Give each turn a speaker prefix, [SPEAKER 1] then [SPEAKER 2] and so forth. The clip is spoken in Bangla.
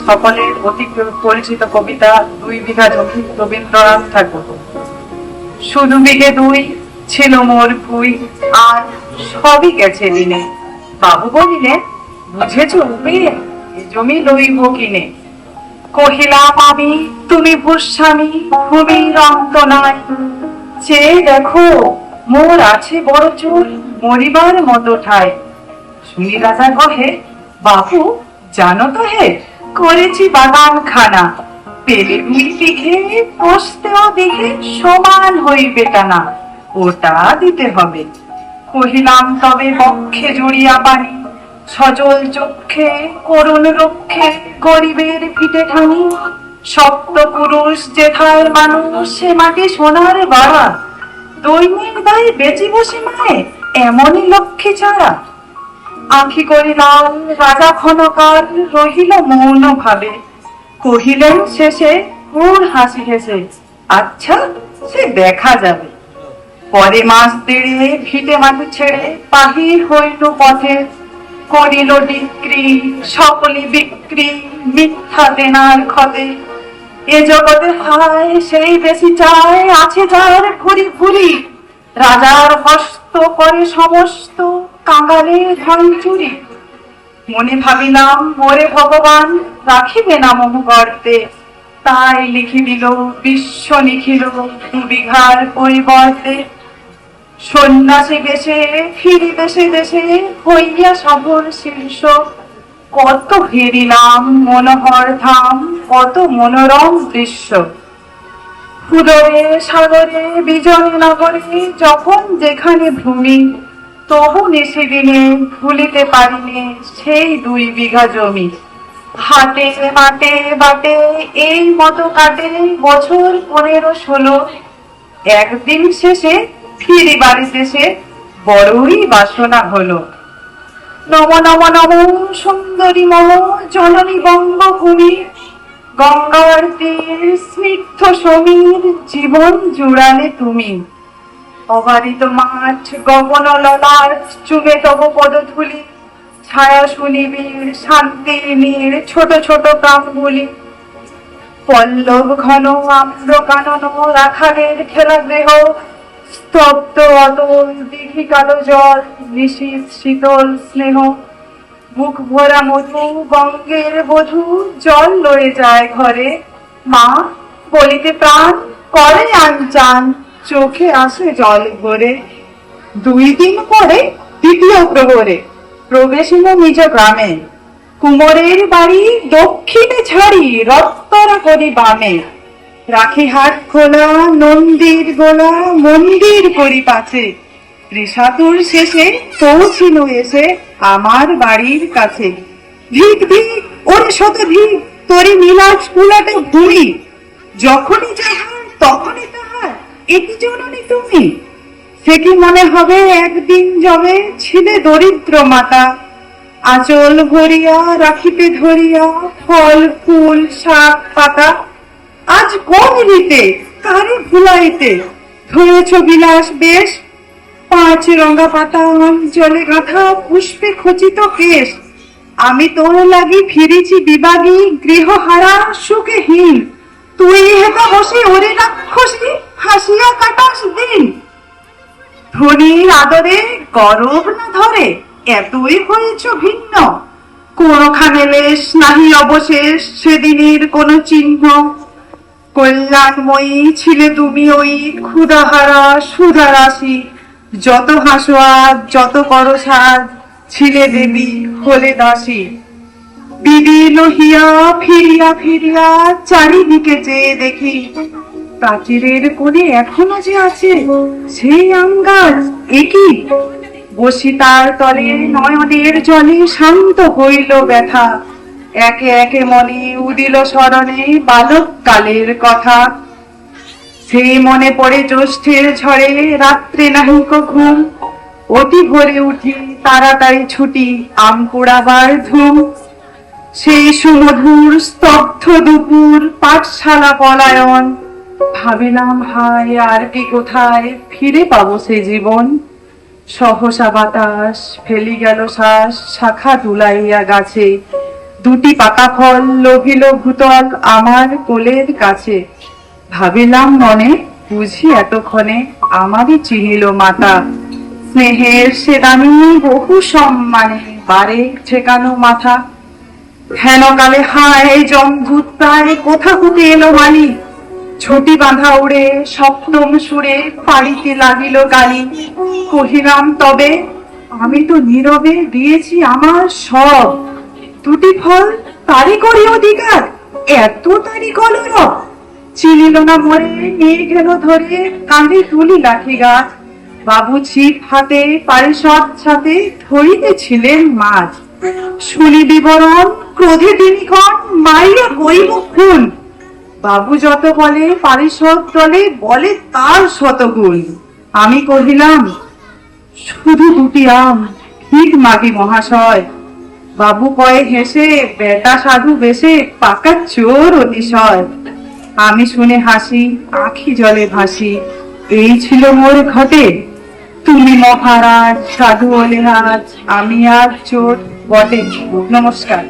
[SPEAKER 1] সকলের অতি পরিচিত কবিতা 2 বিঘা জমি, রবীন্দ্রনাথ ঠাকুর। শুধু বিঘে 2 ছিল মোর ভুই, আর সবই গেছে দিনে। বাবু বলিলে, বুঝেছ উপিয়ে, এ জমি লইব কিনে। কহিলাম আমি, তুমি ভূস্বামী, ভূমির অন্ত নাই। চেয়ে দেখো, মোর আছে বড় চুল, মরিবার মতো ঠাই। শুনি রাজা কহে, বাবু জানো তো হে, করেছি বাগান খানা। পেলে 2 বিঘে, পোষতেও দিঘে, সমান হইবে টানা। ওটা দিতে হবে। কহিলাম তবে বক্ষে জড়িয়া পানি, সজল চক্ষে করুণ রক্ষে, গরিবের ভিটে ঠানি। সপ্ত পুরুষ যেথায় মানুষ, সে মাটি সোনার বাড়া। দৈনিক দায় বেঁচে বসে মায়ে, এমনই লক্ষ্মী ছাড়া। আঁখি করিলাম রাজা ক্ষণকাল, রহিল মৌন ভাবে। কহিলেন শেষে ঘোর হাসি হেসে, আচ্ছা সে দেখা যাবে। পরে মাস 1.5 ভিটে মাটি ছেড়ে বাহির হইল পথে। করিল ডিক্রি, সকলি বিক্রি, মিথ্যা দেনার ক্ষতে। এ জগতে হায় সেই বেশি চায়, আছে যার ভুরি ভুরি। রাজার হস্ত করে সমস্ত, কাঙালের ধন চুরি। মনে ভাবিলাম, ওরে ভগবান, রাখিবে না মোহ গর্তে। তাই লিখি দিল বিশ্ব নিখিল, 2 বিঘার পরিবর্তে। সন্ন্যাসী বেশে ফিরি দেশে দেশে, হইয়া সফর শীর্ষ। কত হেরিলাম মনোহর ধাম, কত মনোরম দৃশ্য। উদরে সাগরে বিজন নগরে, যখন যেখানে ভূমি। তবু নিশিদিনে ভুলিতে পারিনি সেই 2 বিঘা জমি। হাটে মাটে বাটে এই মতো কাটে বছর 15-16। একদিন শেষে ফিরি বাড়ি দেশে, বড়ই বাসনা হলো। নম নম নম সুন্দরী মম জননী বঙ্গভূমি। গঙ্গার তীর স্নিগ্ধ সমীর, জীবন জুড়ালে তুমি। অবারিত মাঠ গগন ললাট, চুমে তব পদধূলি। ছায়া সুনিবিড় শান্তির নীড়, ছোট ছোট প্রাণগুলি। পল্লব ঘন আম্র কানন, রাখালের খেলা গৃহ। স্তব্ধ অতল দিঘি কালো জল, নিশীথ শীতল স্নেহ। বুক ভরা মধু গঙ্গের বধূ, জল লয়ে যায় ঘরে। মা বলিতে প্রাণ করে আনচান, চোখে আসে জল ভরে। 2 দিন পরে দ্বিতীয় প্রহরে প্রবেশিল নিজ গ্রামে। কুমোরের বাড়ি দক্ষিণে ছাড়ি, রক্তরা করি বামে। রাখি হাট খোলা, নন্দীর গোলা, মন্দির করি পাছে। ত্রিশাতুর শেষে পৌঁছিল এসে আমার বাড়ির কাছে। ভিক ভিক ওরে শত ভিক, তোরি নীলাজ কুলাটে ভুঁড়ি। যখনই যাহার তখনই তাহার, একি জননী তুমি। সে কি মনে হবে একদিন যবে ছিলে দরিদ্র মাতা। আঁচল ভরিয়া রাখিতে ধরিয়া, ফল ফুল শাক পাতা। আজ কোন রীতে কারে ভুলাইতে, ধরেছ বিলাস বেশ। 5 রঙা পাতা জলে গাঁথা, পুষ্পে খচিত কেশ। আমি তোর লাগি ফিরেছি বিবাগী, গৃহহারা সুখহীন। তুই হেতা বসে ওরে রাক্ষসী, হাসিয়া কাটাস দিন। ধনীর আদরে গরব না ধরে, এতই হয়েছ ভিন্ন। কোনখানে লেশ নাহি অবশেষ, সেদিনের কোন চিহ্ন। কল্যাণময়ী ছিলে তুমি ওই ক্ষুধাহারা সুধারাশি। যত হাসো আজ, যত করো সাজ, ছিলে দেবী হলে দাসী। বিধি লহিয়া ফিরিয়া ফিরিয়া চারিদিকে চেয়ে দেখি, প্রাচীরের কোণে এখনো যে আছে সেই আম গাছ। একই বসি তার তলে, নয়নের জলে শান্ত হইল ব্যথা। একে একে মনে উদিল স্মরণে বালক কালের কথা। সেই মনে পড়ে জ্যৈষ্ঠের ঝড়ে, রাত্রে নাহিক ঘুম। অতি ভোরে উঠি তাড়াতাড়ি ছুটি, আম কুড়াবার ধুম। সেই সুমধুর স্তব্ধ দুপুর, পাঠশালা পলায়ন। ভাবিলাম হায় আর কি কোথায় ফিরে পাবো সে জীবন। সহসা বাতাস ফেলি গেল শ্বাস, শাখা দুলাইয়া গাছে। দুটি পাকা ফল লোভিল ভূতল আমার কোলের কাছে। ভাবিলাম মনে, বুঝি এতক্ষণে আমারই চিনিল মাতা। স্নেহের সে দামি বহু সম্মানে বারে ঠেকানো মাথা। হেনকালে হায় জমভূত প্রায় কোথা হতে এলো মালি। ছুটি বাঁধা উড়ে সপ্তম সুরে পাড়িতে লাগিল গালি। কহিলাম তবে, আমি তো নীরবে দিয়েছি আমার সব। দুটি ফল তারি করি অধিকার, এত তারি কলরব। চিনিল না মরে নিয়ে গেল ধরে কাঁধে তুলি লাঠি গাছ। বাবু ছিপ হাতে পারিষদ ছাতে ধরিতেছিলেন মাছ। শুনি বিবরণ ক্রোধে তিনি কন, মাইয়া করিব খুন। বাবু যত বলে পারিষদ দলে বলে তার শতগুণ। আমি কহিলাম, শুধু দুটি আম, ঠিক মাগি মহাশয়। বাবু কয়ে হেসে, বেটা সাধু বেশে পাকা চোর অতিশয়। আমি শুনে হাসি, আখি জলে ভাসি, এই ছিল মোর ঘটে। তুমি মহারাজ, সাধু হলে আজ, আমি আর চোর বটে। নমস্কার।